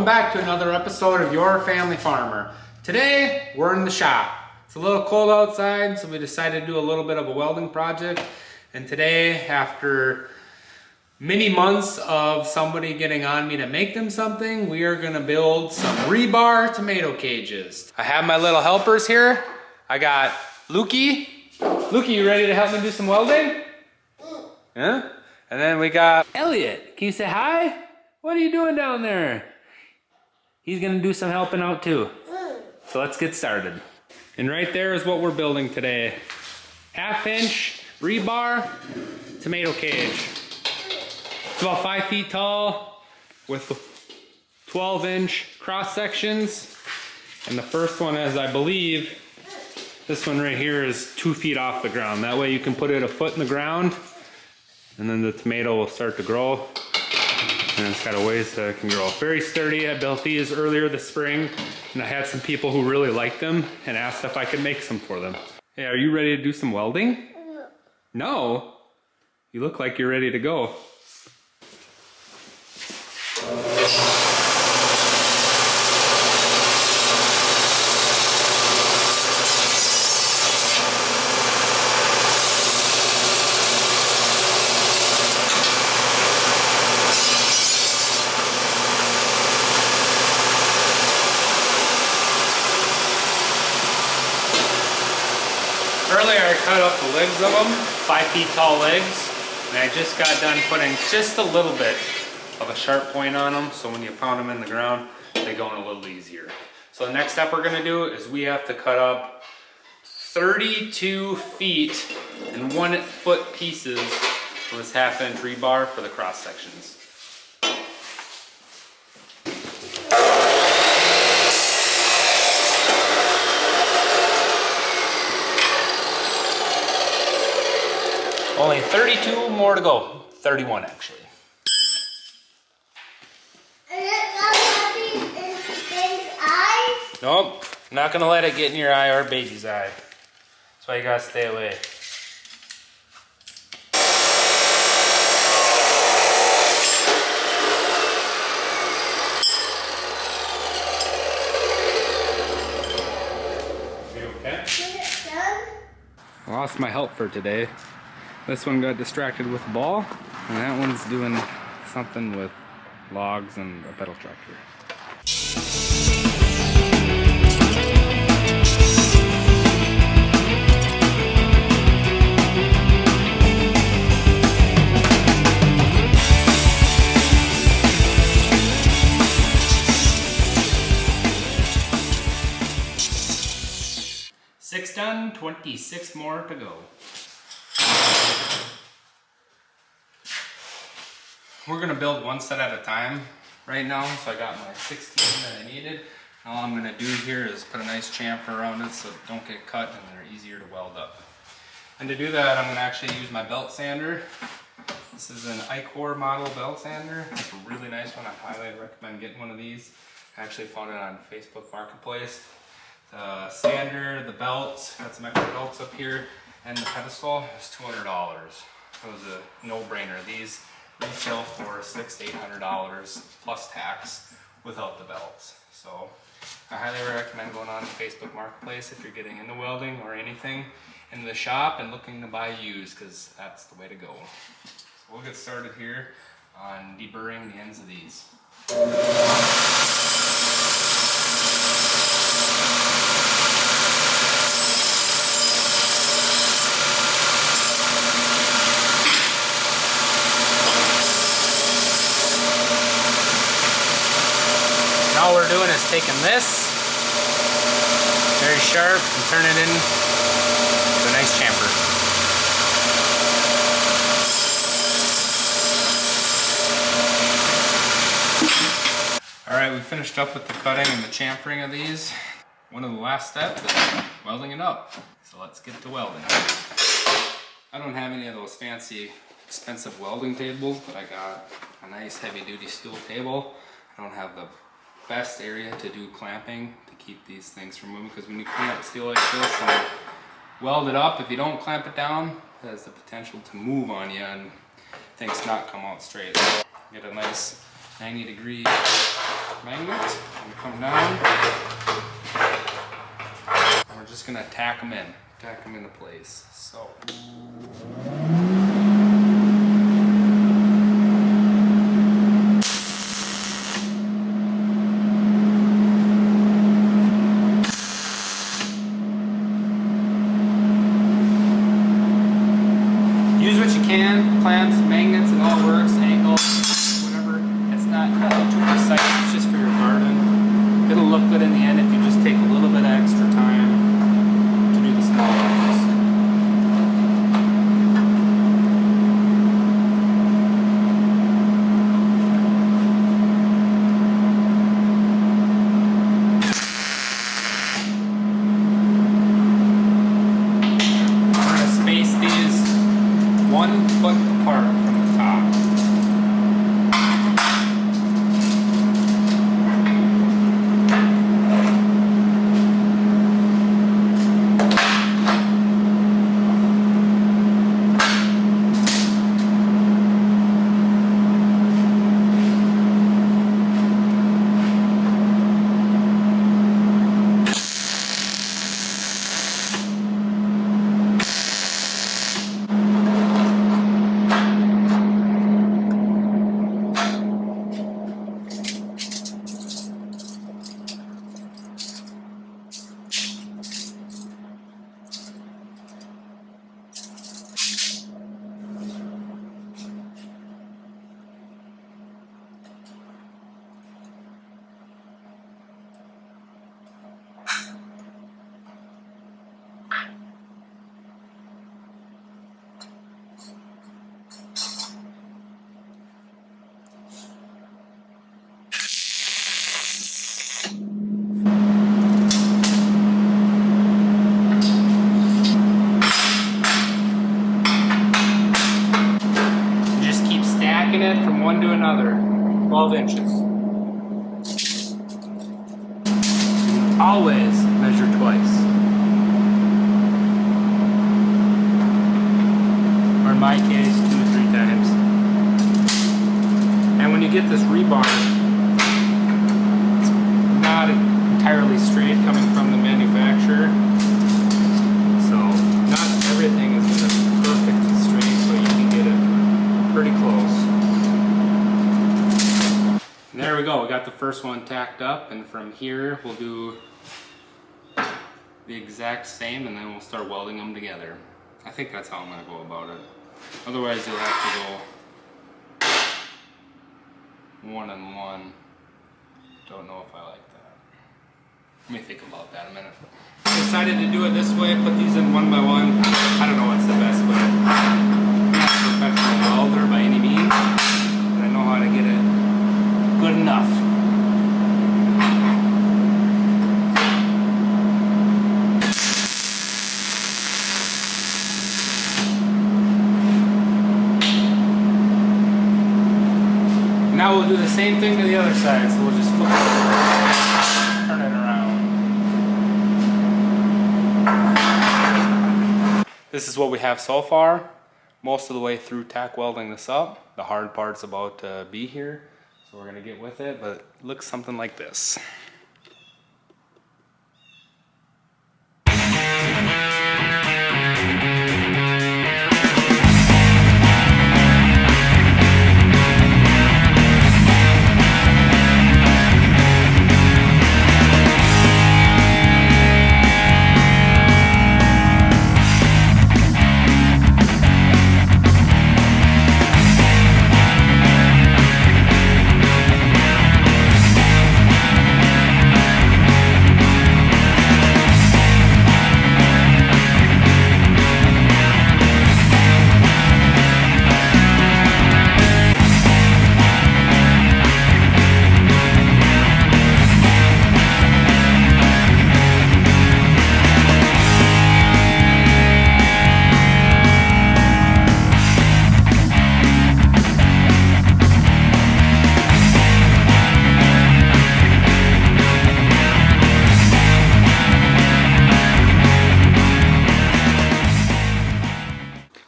Welcome back to another episode of Your Family Farmer. Today, we're in the shop. It's a little cold outside, so we decided to do a little bit of a welding project. And today, after many months of somebody getting on me to make them something, we are gonna build some rebar tomato cages. I have my little helpers here. I got Lukey. Lukey, you ready to help me do some welding? Yeah? And then we got Elliot. Can you say hi? What are you doing down there? He's gonna do some helping out too. So let's get started. And right there is what we're building today. 1/2 inch rebar tomato cage. It's about 5 feet tall with 12-inch cross sections. And the first one is, I believe, this one right here is 2 feet off the ground. That way you can put it a foot in the ground and then the tomato will start to grow. And it's got a ways that it can grow. Very sturdy. I built these earlier this spring and I had some people who really liked them and asked if I could make some for them. Hey, are you ready to do some welding? No? You look like you're ready to go. Earlier I cut up the legs of them, 5 feet tall legs, and I just got done putting just a little bit of a sharp point on them, so when you pound them in the ground, they go in a little easier. So the next step we're gonna do is we have to cut up 32 feet in 1 foot pieces of this 1/2 inch rebar for the cross sections. Only 32 more to go. 31 actually. Is it not in baby's eyes? Nope, not gonna let it get in your eye or baby's eye. That's why you gotta stay away. You okay? Is it done? I lost my help for today. This one got distracted with a ball, and that one's doing something with logs and a pedal tractor. Six done, 26 more to go. We're gonna build one set at a time right now, so I got my 16 that I needed. All I'm gonna do here is put a nice chamfer around it so it don't get cut and they're easier to weld up. And to do that, I'm gonna actually use my belt sander. This is an Icor model belt sander. It's a really nice one. I highly recommend getting one of these. I actually found it on Facebook Marketplace. The sander, the belts, got some extra belts up here, and the pedestal is $200. It was a no-brainer. These retail for $600 to $800 plus tax without the belts. So I highly recommend going on to Facebook Marketplace if you're getting into welding or anything in the shop and looking to buy used, because that's the way to go. So we'll get started here on deburring the ends of these. All we're doing is taking this, very sharp, and turn it into a nice chamfer. All right, we finished up with the cutting and the chamfering of these. One of the last steps is welding it up. So let's get to welding. I don't have any of those fancy, expensive welding tables, but I got a nice heavy-duty steel table. I don't have the best area to do clamping to keep these things from moving, because when you clamp steel like this and weld it up, if you don't clamp it down, it has the potential to move on you and things not come out straight. So get a nice 90-degree magnet and come down. And we're just gonna tack them into place. So. Use what you can, clamps, magnets, it all works, angles, whatever. It's not nothing too precise, it's just for your garden. It'll look good in the end if you just take a little bit of extra time to do the small angles. We're going to space these 1 foot apart from the top. It from one to another, 12 inches. Always measure twice. Or in my case, 2 or 3 times. And when you get this rebar, it's not entirely straight coming from the manufacturer. So not everything is going to be perfectly straight, but you can get it pretty close. And there we go, we got the first one tacked up, and from here we'll do the exact same and then we'll start welding them together. I think that's how I'm going to go about it. Otherwise you'll have to go 1 and 1. Don't know if I like that. Let me think about that a minute. I decided to do it this way, put these in 1 by 1. I don't know what's the best way. I'm not a professional welder by any means, but I know how to get it good enough. Now we'll do the same thing to the other side, so we'll just flip it over, turn it around. This is what we have so far. Most of the way through tack welding this up. The hard part's about to be here. So we're going to get with it, but it looks something like this.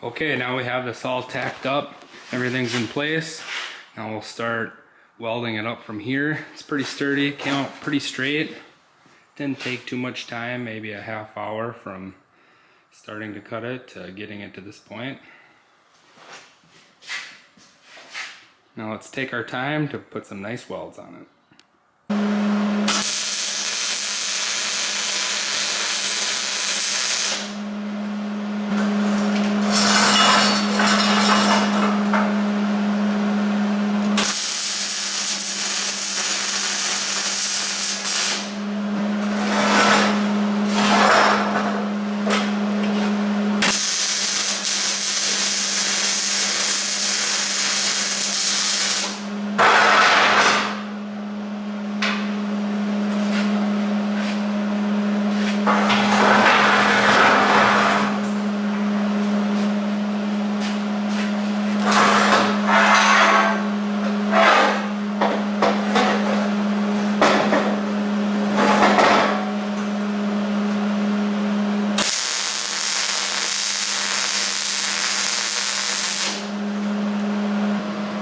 Okay, now we have this all tacked up. Everything's in place. Now we'll start welding it up from here. It's pretty sturdy, came out pretty straight. Didn't take too much time, maybe a half hour from starting to cut it to getting it to this point. Now let's take our time to put some nice welds on it.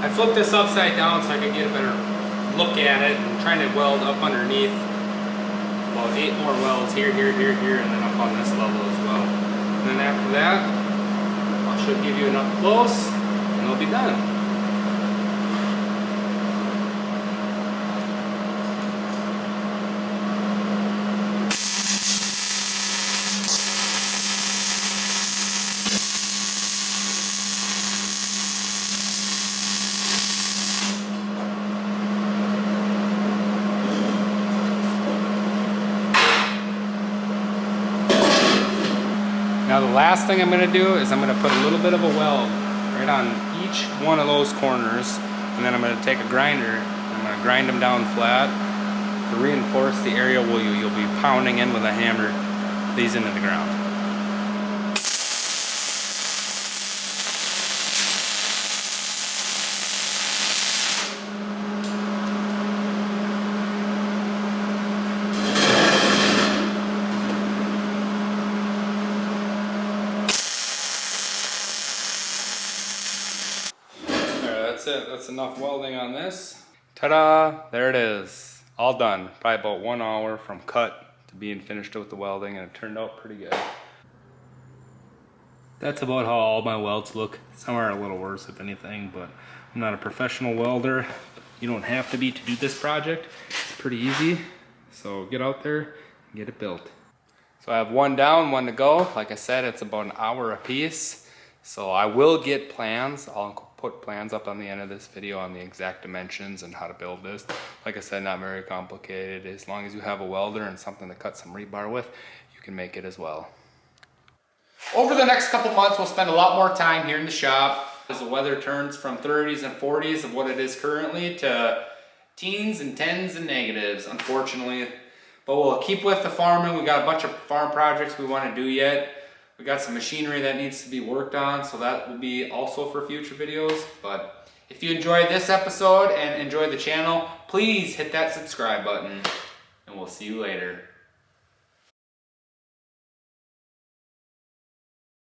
I flipped this upside down so I could get a better look at it. I'm trying to weld up underneath. About 8 more welds here, here, here, here, and then up on this level as well. And then after that, I should give you an up close and it'll be done. Now the last thing I'm going to do is I'm going to put a little bit of a weld right on each one of those corners, and then I'm going to take a grinder and I'm going to grind them down flat to reinforce the area where you'll be pounding in with a hammer these into the ground. That's it. That's enough welding on this. Ta-da! There it is. All done. Probably about 1 hour from cut to being finished with the welding, and it turned out pretty good. That's about how all my welds look. Some are a little worse if anything, but I'm not a professional welder. You don't have to be to do this project. It's pretty easy. So get out there and get it built. So I have one down, one to go. Like I said, it's about an hour a piece. So I will get plans. I'll put plans up on the end of this video on the exact dimensions and how to build this. Like I said, not very complicated. As long as you have a welder and something to cut some rebar with, you can make it as well. Over the next couple months, we'll spend a lot more time here in the shop as the weather turns from 30s and 40s of what it is currently to teens and tens and negatives, unfortunately. But we'll keep with the farming. We got a bunch of farm projects we want to do yet. We got some machinery that needs to be worked on, so that will be also for future videos. But if you enjoyed this episode and enjoyed the channel, please hit that subscribe button, and we'll see you later.